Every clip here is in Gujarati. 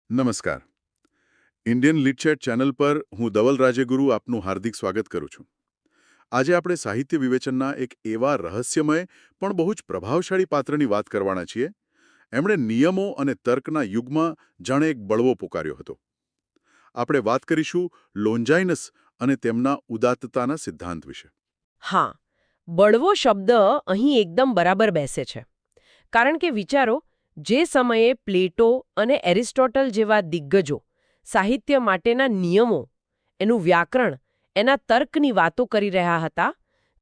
નમસ્કાર. ઇન્ડિયન લિટચેટ ચેનલ પર હું ધવલ રાજેગુરુ આપનું હાર્દિક સ્વાગત કરું છું. આજે આપણે સાહિત્ય વિવેચનના એક એવા રહસ્યમય પણ બહુ જ પ્રભાવશાળી પાત્રની વાત કરવાના છીએ. એમણે નિયમો અને તર્કના યુગમાં જાણે એક બળવો પુકાર્યો હતો. આપણે વાત કરીશું લોન્જાઇનસ અને તેમના ઉદાત્તતાના સિદ્ધાંત વિશે. હા, બળવો શબ્દ અહીં એકદમ બરાબર બેસે છે. કારણ કે વિચારો, જે સમયે પ્લેટો અને એરિસ્ટોટલ જેવા દિગ્ગજો સાહિત્ય માટેના નિયમો, એનું વ્યાકરણ, એના તર્કની વાતો કરી રહ્યા હતા,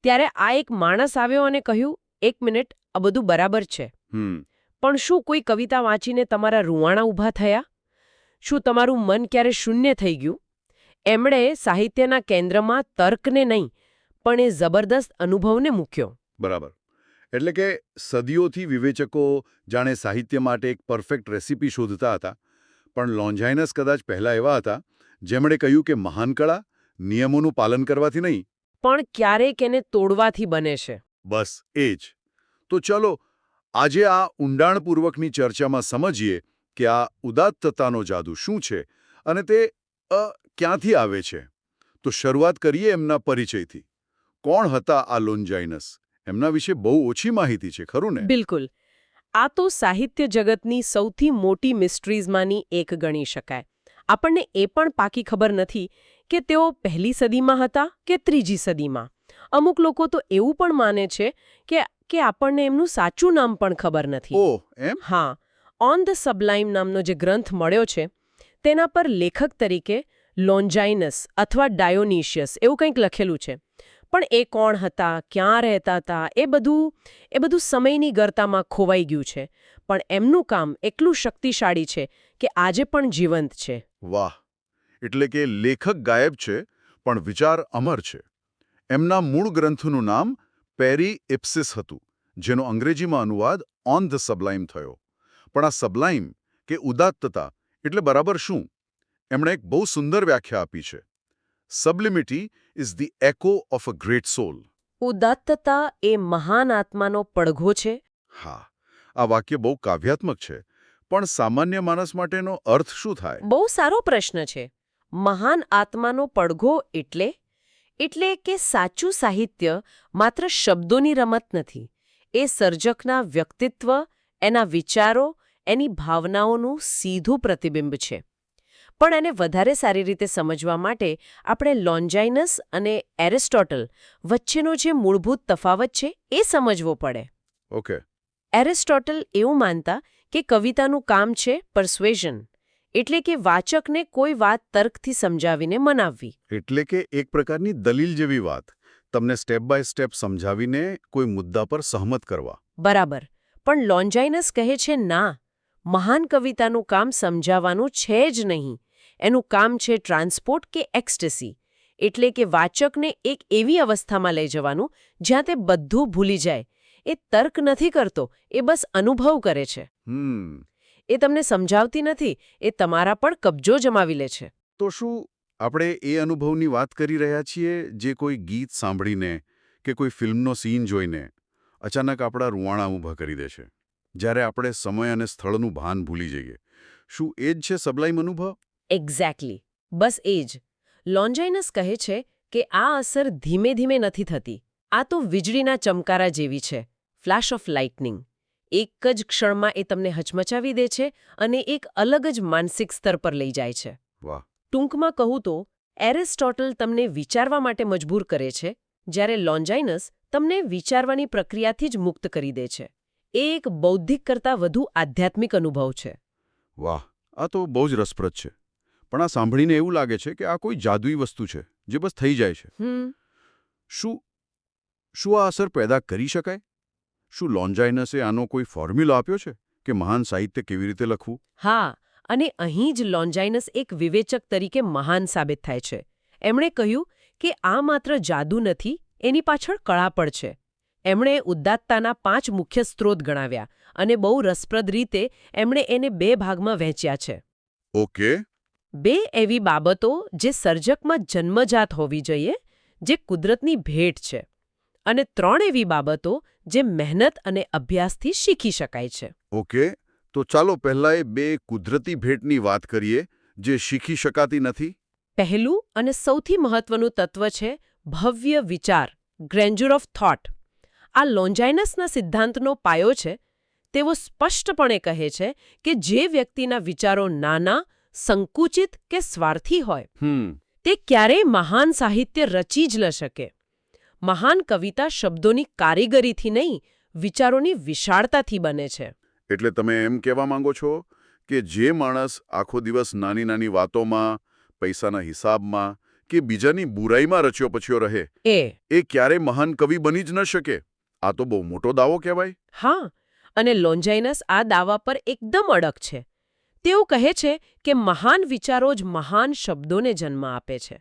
ત્યારે આ એક માણસ આવ્યો અને કહ્યું, એક મિનિટ, આ બધું બરાબર છે. પણ શું કોઈ કવિતા વાંચીને તમારા રૂવાણા ઊભા થયા? શું તમારું મન ક્યારે શૂન્ય થઈ ગયું? એમણે સાહિત્યના કેન્દ્રમાં તર્કને નહીં, પણ એ જબરદસ્ત અનુભવને મૂક્યો. બરાબર. એટલે કે સદીઓથી વિવેચકો જાણે સાહિત્ય માટે એક પરફેક્ટ રેસીપી શોધતા હતા, પણ લોન્જાઇનસ કદાચ પહેલા એવા હતા જેમણે કહ્યું કે મહાન કળા નિયમોનું પાલન કરવાથી નહીં, પણ ક્યારેક એને તોડવાથી બને છે. બસ એ જ. તો ચલો આજે આ ઊંડાણપૂર્વકની ચર્ચામાં સમજીએ કે આ ઉદાત્તતાનો જાદુ શું છે અને તે ક્યાંથી આવે છે. તો શરૂઆત કરીએ એમના પરિચયથી. કોણ હતા આ લોન્જાઇનસ? એમના વિશે બહુ ઓછી માહિતી છે, ખરું ને? બિલકુલ. આ તો સાહિત્ય જગતની સૌથી મોટી મિસ્ટ્રીઝમાંની એક ગણી શકાય. આપણને એ પણ પાકી ખબર નથી કે તેઓ પહેલી સદીમાં હતા કે ત્રીજી સદીમાં. અમુક લોકો તો એવું પણ માને છે કે આપણને એમનું સાચું નામ પણ ખબર નથી. ઓહ, એમ? હા, ઓન ધ સબલાઇમ નામનો જે ગ્રંથ મળ્યો છે તેના પર લેખક તરીકે લોન્જાઇનસ અથવા ડાયોનિશિયસ એવું કંઈક લખેલું છે. પણ એ કોણ હતા, ક્યાં રહેતા હતા, એ બધું સમયની ગર્તામાં ખોવાઈ ગયું છે. પણ એમનું કામ એટલું શક્તિશાળી છે કે આજે પણ જીવંત છે. વાહ! એટલે કે લેખક ગાયબ છે પણ વિચાર અમર છે. એમના મૂળ ગ્રંથનું નામ પેરી ઇપ્સિસ હતું, જેનો અંગ્રેજીમાં અનુવાદ ઓન ધ સબલાઇમ થયો. પણ આ સબલાઇમ કે ઉદાત્તતા એટલે બરાબર શું? એમણે એક બહુ સુંદર વ્યાખ્યા આપી છે. Sublimity is the echo of a great soul. ઉદાત્તતા એ મહાન આત્માનો પડઘો છે. હા, આ વાક્ય બહુ કાવ્યાત્મક છે, પણ સામાન્ય માણસ માટેનો અર્થ શું થાય? બહુ સારો પ્રશ્ન છે. મહાન આત્માનો પડઘો એટલે કે સાચું સાહિત્ય માત્ર શબ્દોની રમત નથી. એ સર્જકના વ્યક્તિત્વ, એના વિચારો, એની ભાવનાઓનું સીધું પ્રતિબિંબ છે. પણ એને વધારે સારી રીતે સમજવા માટે આપણે લોન્જાઇનસ અને એરિસ્ટોટલ વચ્ચેનો જે મૂળભૂત તફાવત છે એ સમજવો પડે. ઓકે. એરિસ્ટોટલ એવું માનતા કે કવિતાનું કામ છે પર્સ્વેઝન, એટલે કે વાચકને કોઈ વાત તર્કથી સમજાવીને મનાવવી. એટલે કે એક પ્રકારની દલીલ જેવી વાત, તમને સ્ટેપ બાય સ્ટેપ સમજાવીને કોઈ મુદ્દા પર સહમત કરવા. બરાબર. પણ લોન્જાઇનસ કહે છે ના, મહાન કવિતાનું કામ સમજાવવાનું છે જ નહીં. એનું કામ છે ટ્રાન્સપોર્ટ કે એક્સ્ટસી, એટલે કે વાચકને એક એવી અવસ્થામાં લઈ જવાનું જ્યાં તે બધું ભૂલી જાય. એ તર્ક નથી કરતો, એ બસ અનુભવ કરે છે. એ તમને સમજાવતી નથી, એ તમારા પર કબજો જમાવી લે છે. તો શું આપણે એ અનુભવની વાત કરી રહ્યા છીએ જે કોઈ ગીત સાંભળીને કે કોઈ ફિલ્મનો સીન જોઈને અચાનક આપણા રૂવાણા ઊભા કરી દે છે, જ્યારે આપણે સમય અને સ્થળનું ભાન ભૂલી જઈએ? શું એ જ છે સબલાઇમ અનુભવ? એક્ઝેક્ટલી. બસ એ જ. લોન્જાઇનસ કહે છે કે આ અસર ધીમે ધીમે નથી થતી. આ તો વીજળીના ચમકારા જેવી છે, ફ્લેશ ઓફ લાઇટનિંગ. એક જ ક્ષણમાં એ તમને હચમચાવી દે છે અને એક અલગ જ માનસિક સ્તર પર લઈ જાય છે. વાહ! ટૂંકમાં કહું તો એરિસ્ટોટલ તમને વિચારવા માટે મજબૂર કરે છે, જ્યારે લોન્જાઇનસ તમને વિચારવાની પ્રક્રિયાથી જ મુક્ત કરી દે છે. એ એક બૌદ્ધિક કરતાં વધુ આધ્યાત્મિક અનુભવ છે. વાહ! આ તો બહુ જ રસપ્રદ છે. પણ આ સાંભળીને એવું લાગે છે કે આ કોઈ જાદુઈ વસ્તુ છે જે બસ થઈ જાય છે. શું આ અસર પેદા કરી શકાય? શું લોન્જાઇનસે આનો કોઈ ફોર્મ્યુલા આપ્યો છે કે મહાન સાહિત્ય કેવી રીતે લખવું? હા, અને અહીં જ લોન્જાઇનસ એક વિવેચક તરીકે મહાન સાબિત થાય છે. એમણે કહ્યું કે આ માત્ર જાદુ નથી, એની પાછળ કળા પણ છે. એમણે ઉદાત્તતાના 5 મુખ્ય સ્ત્રોત ગણાવ્યા અને બહુ રસપ્રદ રીતે એમણે એને 2 ભાગમાં વહેંચ્યા છે. ઓકે. 2 એવી બાબતો જે સર્જકમાં જન્મજાત હોવી જોઈએ, જે કુદરતની ભેટ છે, અને 3 એવી બાબતો જે મહેનત અને અભ્યાસથી શીખી શકાય છે. ઓકે. તો ચાલો પહેલા એ બે કુદરતી ભેટની વાત કરીએ જે શીખી શકાતી નથી. પહેલું અને સૌથી મહત્વનું તત્વ છે ભવ્ય વિચાર, ગ્રેન્જર ઓફ થોટ. આ લોન્જાઇનસના સિદ્ધાંતનો પાયો છે. તેઓ સ્પષ્ટપણે કહે છે કે જે વ્યક્તિના વિચારો નાના, સંકુચિત કે સ્વાર્થી હોય તે ક્યારેય મહાન સાહિત્ય રચી જ ન શકે. મહાન કવિતા શબ્દોની કારીગરીથી નહીં, વિચારોની વિશાળતાથી બને છે. એટલે તમે એમ કહેવા માંગો છો કે જે માણસ આખો દિવસ નાની નાની વાતોમાં, પૈસાના હિસાબમાં કે બીજાની બુરાઈમાં રચ્યો પચ્યો રહે એ ક્યારેય મહાન કવિ બની જ ન શકે. આ તો બહુ મોટો દાવો કહેવાય. હા, અને લોન્જાઇનસ આ દાવા પર એકદમ અડગ છે. તેઓ કહે છે કે મહાન વિચારો જ મહાન શબ્દોને જન્મ આપે છે.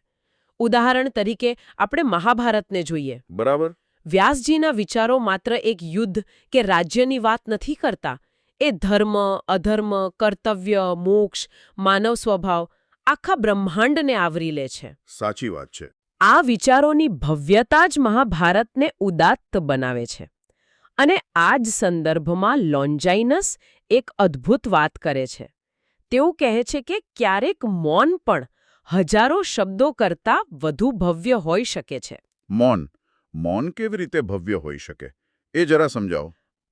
ઉદાહરણ તરીકે આપણે મહાભારતને જોઈએ. બરાબર. વ્યાસજીના વિચારો માત્ર એક યુદ્ધ કે રાજ્યની વાત નથી કરતા. એ ધર્મ, અધર્મ, કર્તવ્ય, મોક્ષ, માનવ સ્વભાવ, આખા બ્રહ્માંડને આવરી લે છે. સાચી વાત છે. આ વિચારોની ભવ્યતા જ મહાભારતને ઉદાત્ત બનાવે છે. અને આ જ સંદર્ભમાં લોન્જાઇનસ એક અદ્ભુત વાત કરે છે. તેઓ કહે છે કે ક્યારેક મૌન પણ હજારો શબ્દો કરતાં વધુ ભવ્ય હોઈ શકે છે. મૌન કેવી રીતે ભવ્ય હોઈ શકે એ જરા સમજાવો.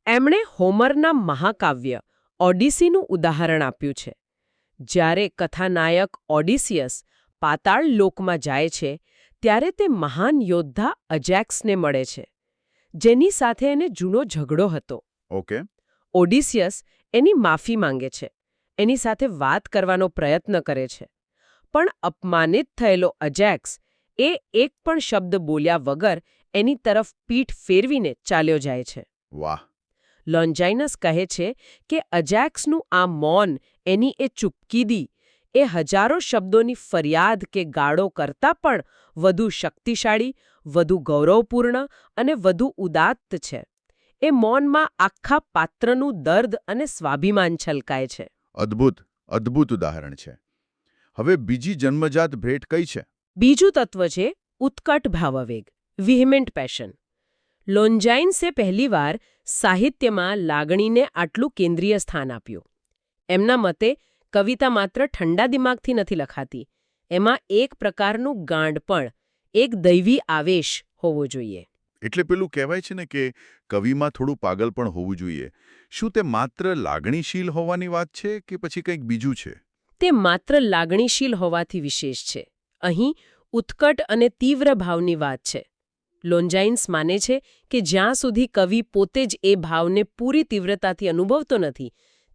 એમણે હોમરના મહાકાવ્ય ઓડિસીનું ઉદાહરણ આપ્યું છે. જ્યારે કથાનાયક ઓડિસિયસ પાતાળ લોકમાં જાય છે ત્યારે તે મહાન યોદ્ધા અજેક્સને મળે છે, જેની સાથે એને જૂનો ઝઘડો હતો. ઓકે. ઓડિસિયસ એની માફી માંગે છે, એની સાથે વાત કરવાનો પ્રયત્ન કરે છે. પણ અપમાનિત થયેલો અજેક્સ એક પણ શબ્દ બોલ્યા વગર એની તરફ પીઠ ફેરવીને ચાલ્યો જાય છે. વાહ. લોન્જાઇનસ કહે છે કે અજેક્સનું આ મૌન, એની એ ચૂપકીદી, એ હજારો શબ્દોની ફરિયાદ કે ગાળો કરતાં પણ વધુ શક્તિશાળી, વધુ ગૌરવપૂર્ણ અને વધુ ઉદાત્ત છે. એ મૌનમાં આખા પાત્રનું દર્દ અને સ્વાભિમાન છલકાય છે. અદ્ભુત ઉદાહરણ છે. હવે બીજી જન્મજાત ભેટ કઈ છે? બીજું તત્વ છે ઉત્કટ ભાવાવેગ, વિહિમેન્ટ પેશન. લોન્જાઇન્સે પહેલીવાર સાહિત્યમાં લાગણીને આટલું કેન્દ્રીય સ્થાન આપ્યું. એમના મતે કવિતા માત્ર ઠંડા દિમાગથી નથી લખાતી. એમાં એક પ્રકારનું ગાંડપણ, એક દૈવી આવેશ હોવો જોઈએ. એટલે પેલું કહેવાય છે ને કે કવિમાં થોડું પાગલપણ હોવું જોઈએ. શું તે માત્ર લાગણીશીલ હોવાની વાત છે કે પછી કંઈક બીજું છે? તે માત્ર લાગણીશીલ હોવાથી વિશેષ છે. અહીં ઉત્કટ અને તીવ્ર ભાવની વાત છે. લોન્જાઇન્સ માને છે કે જ્યાં સુધી કવિ પોતે જ એ ભાવને પૂરી તીવ્રતાથી અનુભવતો નથી,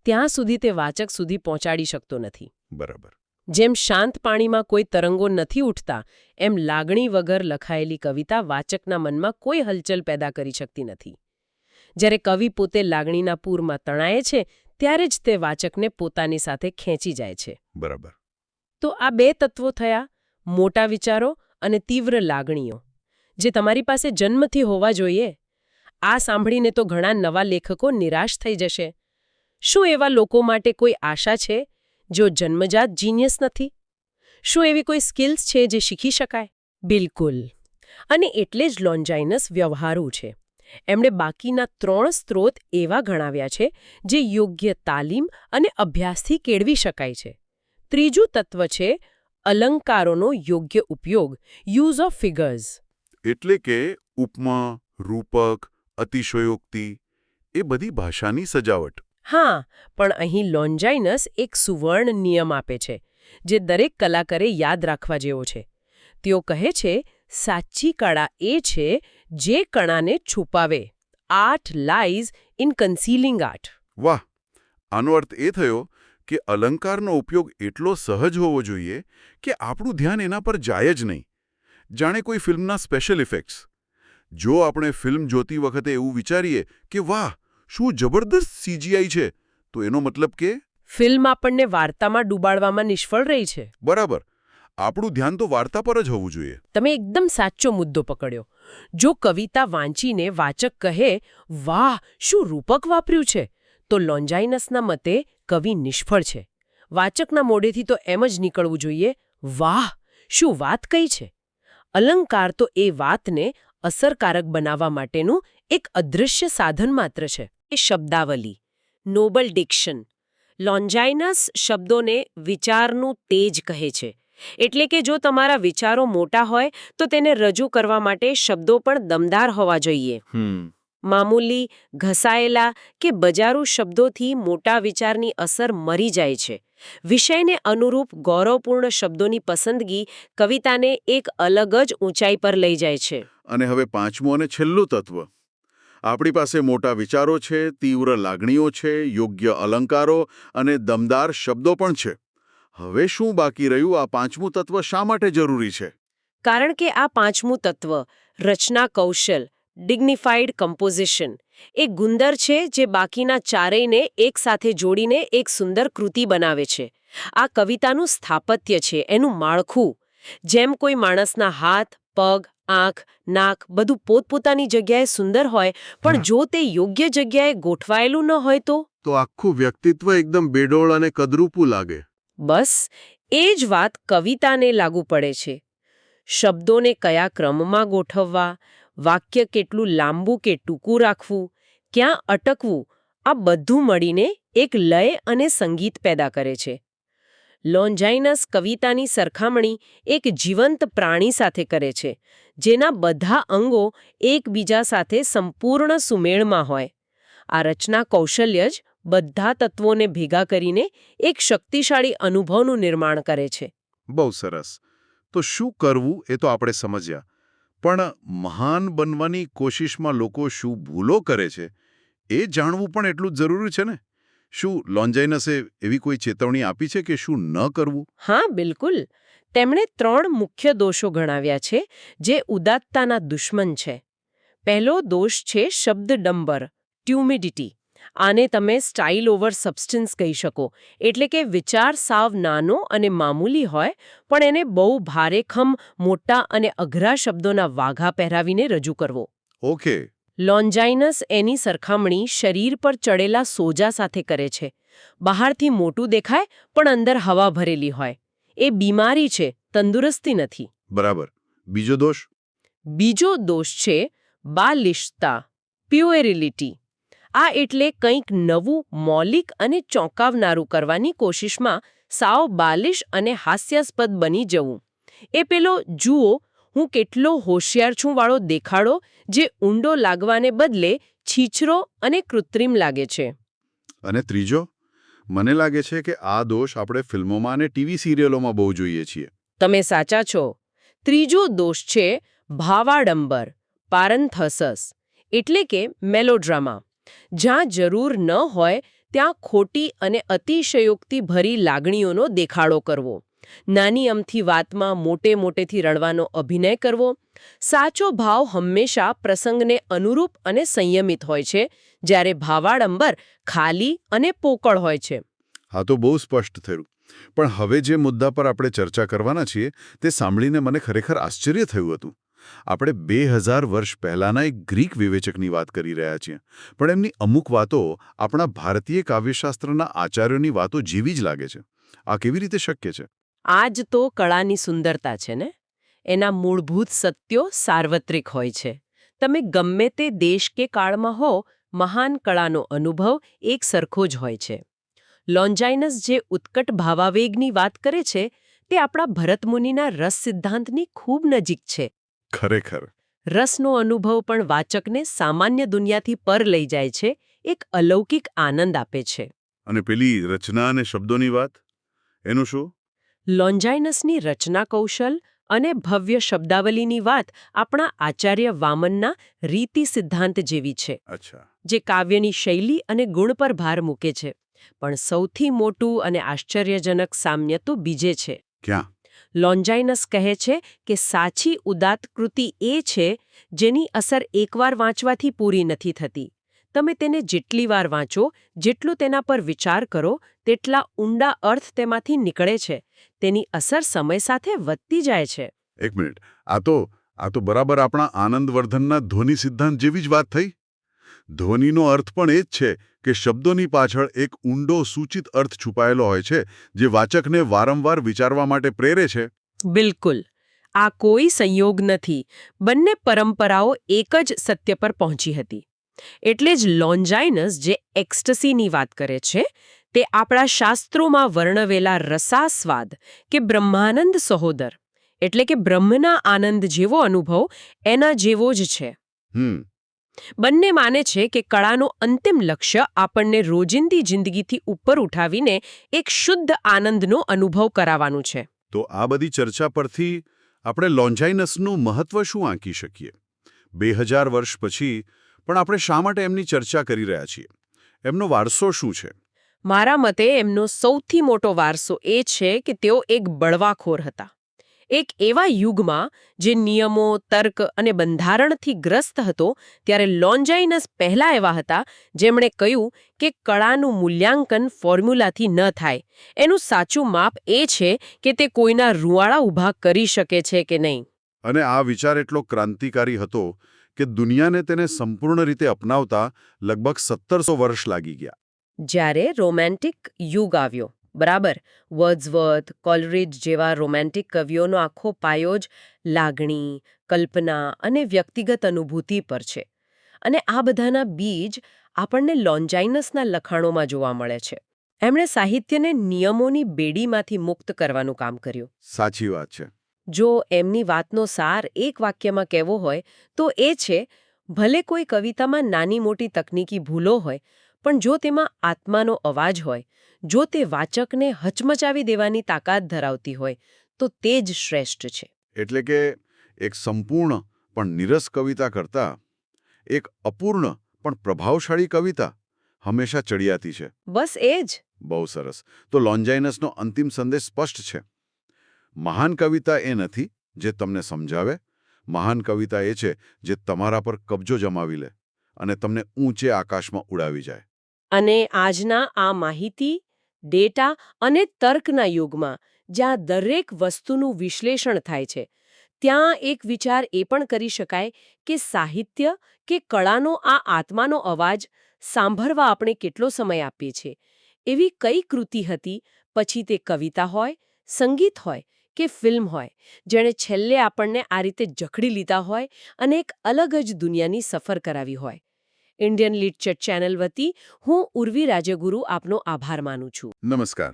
ત્યાં સુધી તે વાચક સુધી પહોંચાડી શકતો નથી. બરાબર. જેમ શાંત પાણીમાં કોઈ તરંગો નથી ઉઠતા, એમ લાગણી વગર લખાયેલી કવિતા વાચકના મનમાં કોઈ હલચલ પેદા કરી શકતી નથી. જ્યારે કવિ પોતે લાગણીના પૂરમાં તણાય છે, ત્યારે જ તે વાચકને પોતાની સાથે ખેંચી જાય છે. બરાબર. તો આ બે તત્વો થયા, મોટા વિચારો અને તીવ્ર લાગણીઓ, જે તમારી પાસે જન્મથી હોવા જોઈએ. આ સાંભળીને તો ઘણા નવા લેખકો નિરાશ થઈ જશે. શું એવા લોકો માટે કોઈ આશા છે જો જન્મજાત જીનિયસ નથી? શું એવી કોઈ સ્કિલ્સ છે જે શીખી શકાય? બિલકુલ. અને એટલે જ લોન્જાઇનસ વ્યવહારુ છે. એમણે બાકીના 3 સ્ત્રોત એવા ગણાવ્યા છે જે યોગ્ય તાલીમ અને અભ્યાસથી કેળવી શકાય છે. ત્રીજું તત્વ છે અલંકારોનો યોગ્ય ઉપયોગ, યુઝ ઓફ ફિગર્સ. એટલે કે ઉપમા, રૂપક, અતિશયોક્તિ એ બધી ભાષાની સજાવટ. હા, પણ અહીં લોન્જાઇનસ એક સુવર્ણ નિયમ આપે છે જે દરેક કલાકારે યાદ રાખવા જેવો છે. તેઓ કહે છે, સાચી કળા એ છે જે કળાને છુપાવે. Art lies in concealing art. વાહ. આનો અર્થ એ થયો કે અલંકારનો ઉપયોગ એટલો સહજ હોવો જોઈએ કે આપણું ધ્યાન એના પર જાય જ નહીં. જાણે કોઈ ફિલ્મના સ્પેશિયલ ઇફેક્ટ્સ. જો આપણે ફિલ્મ જોતી વખતે એવું વિચારીએ કે વાહ, શું જબરદસ્ત CGI છે, તો એનો મતલબ કે ફિલ્મ આપણને વાર્તામાં ડૂબાડવામાં નિષ્ફળ રહી છે. બરાબર. આપણું ધ્યાન તો વાર્તા પર જ હોવું જોઈએ. તમે એકદમ સાચો મુદ્દો પકડ્યો. જો કવિતા વાંચીને વાચક કહે, વાહ, શું રૂપક વાપર્યું છે, તો લોન્જાઇનસના મતે કવિ નિષ્ફળ છે. વાચકના મોઢેથી તો એમ જ નીકળવું જોઈએ, વાહ, શું વાત કહી છે. અલંકાર તો એ વાતને અસરકારક બનાવવા માટેનું એક અદૃશ્ય સાધન માત્ર છે. એ શબ્દાવલી, નોબલ ડિક્શન, લોન્જાઇનસ શબ્દોને વિચારનું તેજ કહે છે. એટલે કે જો તમારા વિચારો મોટા હોય તો તેને રજૂ કરવા માટે શબ્દો પણ દમદાર હોવા જોઈએ. મામૂલી, ઘસાયેલા કે બજારૂ શબ્દોથી મોટા વિચારની અસર મરી જાય છે. વિષયને અનુરૂપ ગૌરવપૂર્ણ શબ્દોની પસંદગી કવિતાને એક અલગ જ ઊંચાઈ પર લઈ જાય છે. અને હવે પાંચમું અને છેલ્લું તત્વ. આપણી પાસે મોટા વિચારો છે, તીવ્ર લાગણીઓ છે, યોગ્ય અલંકારો અને દમદાર શબ્દો પણ છે. હવે શું બાકી રહ્યું? આ પાંચમું તત્વ શા માટે જરૂરી છે? કારણ કે આ પાંચમું તત્વ, રચના કૌશલ, ડિગ્નિફાઈડ કમ્પોઝિશન, એ ગુંદર છે જે બાકીના ચારેયને એકસાથે જોડીને એક સુંદર કૃતિ બનાવે છે. આ કવિતાનું સ્થાપત્ય છે, એનું માળખું. જેમ કોઈ માણસના હાથ, પગ, આંખ, નાક બધું પોતપોતાની જગ્યાએ સુંદર હોય, પણ જો તે યોગ્ય જગ્યાએ ગોઠવાયેલું ન હોય તો આખું વ્યક્તિત્વ એકદમ બેડોળ અને કદરૂપું લાગે. બસ એ જ વાત કવિતાને લાગુ પડે છે. શબ્દોને કયા ક્રમમાં ગોઠવવા, વાક્ય કેટલું લાંબુ કે ટૂંકું રાખવું, ક્યાં અટકવું, આ બધું મળીને એક લય અને સંગીત પેદા કરે છે. લોન્જાઇનસ કવિતાની સરખામણી એક જીવંત પ્રાણી સાથે કરે છે, જેના બધા અંગો એકબીજા સાથે સંપૂર્ણ સુમેળમાં હોય. આ રચના કૌશલ્ય જ બધા તત્વોને ભેગા કરીને એક શક્તિશાળી અનુભવનું નિર્માણ કરે છે. બહુ સરસ. તો શું કરવું એ તો આપણે સમજ્યા. પણ મહાન બનવાની કોશિશમાં લોકો શું ભૂલો કરે છે એ જાણવું પણ એટલું જ જરૂરી છે ને? શું લોન્જાઇનસે એવી કોઈ ચેતવણી આપી છે કે શું ન કરવું? હા, બિલકુલ. તેમણે 3 મુખ્ય દોષો ગણાવ્યા છે જે ઉદાત્તતાના દુશ્મન છે. પહેલો દોષ છે શબ્દડંબર, ટ્યુમિડિટી. આને તમે સ્ટાઇલ ઓવર સબસ્ટન્સ કહી શકો. એટલે કે વિચાર સાવ નાનો અને મામૂલી હોય, પણ એને બહુ ભારેખમ, મોટા અને અઘરા શબ્દોના વાઘા પહેરાવીને રજૂ કરવો. ઓકે. લોન્જાઇનસ એની સરખામણી શરીર પર ચડેલા સોજા સાથે કરે છે. બહારથી મોટું દેખાય પણ અંદર હવા ભરેલી હોય. એ બીમારી છે, તંદુરસ્તી નથી. બરાબર. બીજો દોષ? બીજો દોષ છે બાલિશતા, પ્યુએરિલિટી. આ એટલે કંઈક નવું, મૌલિક અને ચોંકાવનારું કરવાની કોશિશમાં સાવ બાલિશ અને હાસ્યાસ્પદ બની જવું. એ પેલો જુઓ હું કેટલો હોશિયાર છું વાળો દેખાડો જે ઊંડો લાગવાને બદલે છીછરો અને કૃત્રિમ લાગે છે. અને ત્રીજો? મને લાગે છે કે આ દોષ આપણે ફિલ્મોમાં અને ટીવી સિરિયલોમાં બહુ જોઈએ છીએ. તમે સાચા છો. ત્રીજો દોષ છે ભાવાડંબર, પારન્થસસ, એટલે કે મેલોડ્રામા. જ્યાં જરૂર ન હોય ત્યાં ખોટી અને અતિશયોક્તિ ભરી લાગણીઓનો દેખાડો કરવો. નાની અમથી વાતમાં મોટેથી રડવાનો અભિનય કરવો. સાચો ભાવ હંમેશા પ્રસંગને અનુરૂપ અને સંયમિત હોય છે, જ્યારે ભાવાડંબર ખાલી અને પોકળ હોય છે. હા, તો બહુ સ્પષ્ટ થયું. પણ હવે જે મુદ્દા પર આપણે ચર્ચા કરવાના છીએ તે સાંભળીને મને ખરેખર આશ્ચર્ય થયું હતું. આપણે 2000 વર્ષ પહેલાના એક ગ્રીક વિવેચકની વાત કરી રહ્યા છીએ, પણ એમની અમુક વાતો આપણા ભારતીય કાવ્યશાસ્ત્રના આચાર્યોની વાતો જેવી જ લાગે છે. આ કેવી રીતે શક્ય છે? આ જ તો કળાની સુંદરતા છે ને. એના મૂળભૂત સત્યો સાર્વત્રિક હોય છે. તમે ગમે તે દેશ કે કાળમાં હો, મહાન કળાનો અનુભવ એક સરખો જ હોય છે. લોન્જાઇનસ જે ઉત્કટ ભાવાવેગની વાત કરે છે તે આપણા ભરતમુનિના રસ સિદ્ધાંતની ખૂબ નજીક છે. ખરેખર. રસનો અનુભવ પણ વાચકને સામાન્ય દુનિયાથી પર લઈ જાય છે, એક અલૌકિક આનંદ આપે છે. અને પેલી રચના અને શબ્દોની વાત? એનું શું? લોન્જાઇનસની રચના કૌશલ અને ભવ્ય શબ્દાવલીની વાત આપણા આચાર્ય વામનના રીતિ સિદ્ધાંત જેવી છે. અચ્છા. જે કાવ્યની શૈલી અને ગુણ પર ભાર મૂકે છે. પણ સૌથી મોટું અને આશ્ચર્યજનક સામ્ય તો બીજે છે. ક્યાં? લોન્જાઇનસ કહે છે કે સાચી ઉદાત્ત કૃતિ એ છે જેની અસર એકવાર વાંચવાથી પૂરી નથી થતી. તમે તેને જેટલી વાર વાંચો, જેટલું તેના પર વિચાર કરો, તેટલા ઊંડા અર્થ તેમાંથી નીકળે છે. તેની અસર સમય સાથે વધતી જાય છે. એક મિનિટ. આ તો બરાબર આપણા આનંદવર્ધનના ધ્વનિ સિદ્ધાંત જેવી જ વાત થઈ. ધ્વનિનો અર્થ પણ એ જ છે કે શબ્દોની પાછળ એક ઊંડો સૂચિત અર્થ છુપાયેલો હોય છે જે વાચકને વારંવાર વિચારવા માટે પ્રેરે છે. બિલકુલ. આ કોઈ સંયોગ નથી. બંને પરંપરાઓ એક જ સત્ય પર પહોંચી હતી. એટલે જ લોન્જાઇનસ જે એક્સ્ટસીની વાત કરે છે તે આપણા શાસ્ત્રોમાં વર્ણવેલા રસાસ્વાદ કે બ્રહ્માનંદ સહોદર એટલે કે બ્રહ્મના આનંદ જેવો અનુભવ એના જેવો જ છે. બંને માને છે કે કળાનું અંતિમ લક્ષ્ય આપણને રોજિંદી જિંદગીથી ઉપર ઉઠાવીને એક શુદ્ધ આનંદનો અનુભવ કરાવવાનું છે. તો આ બધી ચર્ચા પરથી આપણે લોન્જાઇનસનું મહત્વ શું આંકી શકીએ? 2000 વર્ષ પછી પણ આપણે શા માટે એમની ચર્ચા કરી રહ્યા છીએ? એમનો વારસો શું છે? મારા મતે એમનો સૌથી મોટો વારસો એ છે કે તેઓ એક બળવાખોર હતા. એક એવા યુગમાં જે નિયમો, તર્ક અને બંધારણથી ગ્રસ્ત હતો, ત્યારે લોન્જાઇનસ પહેલા એવા હતા જેમણે કહ્યું કે કળાનું મૂલ્યાંકન ફોર્મ્યુલાથી ન થાય. એનું સાચું માપ એ છે કે તે કોઈના રૂંવાડા ઊભા કરી શકે છે કે નહીં. અને આ વિચાર એટલો ક્રાંતિકારી હતો કે દુનિયાને તેને સંપૂર્ણ રીતે અપનાવતા લગભગ 1700 વર્ષ લાગી ગયા. જ્યારે રોમેન્ટિક યુગ આવ્યો, બરાબર, વર્ડ્સવર્થ, કોલરિજ જેવા રોમેન્ટિક કવિઓનો આખો પાયો જ લાગણી, કલ્પના અને વ્યક્તિગત અનુભૂતિ પર છે. અને આ બધાના બીજ આપણને લોન્જાઇનસના લખાણોમાં જોવા મળે છે. એમણે સાહિત્યને નિયમોની બેડીમાંથી મુક્ત કરવાનું કામ કર્યું. સાચી વાત છે. જો એમની વાતનો સાર એક વાક્યમાં કહેવો હોય તો એ છે, ભલે કોઈ કવિતામાં નાની મોટી તકનીકી ભૂલો હોય, પણ જો તેમાં આત્માનો અવાજ હોય, જો તે વાચકને હચમચાવી દેવાની તાકાત ધરાવતી હોય, તો તે જ શ્રેષ્ઠ છે. એટલે કે એક સંપૂર્ણ પણ નીરસ કવિતા કરતાં એક અપૂર્ણ પણ પ્રભાવશાળી કવિતા હંમેશા ચડિયાતી છે. બસ એ જ. બહુ સરસ. તો લોન્જાઇનસનો અંતિમ સંદેશ સ્પષ્ટ છે. મહાન કવિતા એ નથી જે તમને સમજાવે. મહાન કવિતા એ છે જે તમારા પર કબજો જમાવી લે અને તમને ઊંચે આકાશમાં ઉડાવી જાય. અને આજના આ માહિતી, ડેટા અને તર્કના યુગમાં જ્યાં દરેક વસ્તુનું વિશ્લેષણ થાય છે, ત્યાં એક વિચાર એ પણ કરી શકાય કે સાહિત્ય કે કળાનો આ આત્માનો અવાજ સાંભળવા આપણે કેટલો સમય આપીએ છીએ. એવી કઈ કૃતિ હતી, પછી તે કવિતા હોય, સંગીત હોય કે ફિલ્મ હોય, જેણે છેલ્લે આપણને આ રીતે જકડી લીધા હોય અને એક અલગ જ દુનિયાની સફર કરાવી હોય. ઇન્ડિયન લિટરેચર ચેનલ વતી હું ઉર્વી રાજગુરુ આપનો આભાર માનું છું. નમસ્કાર.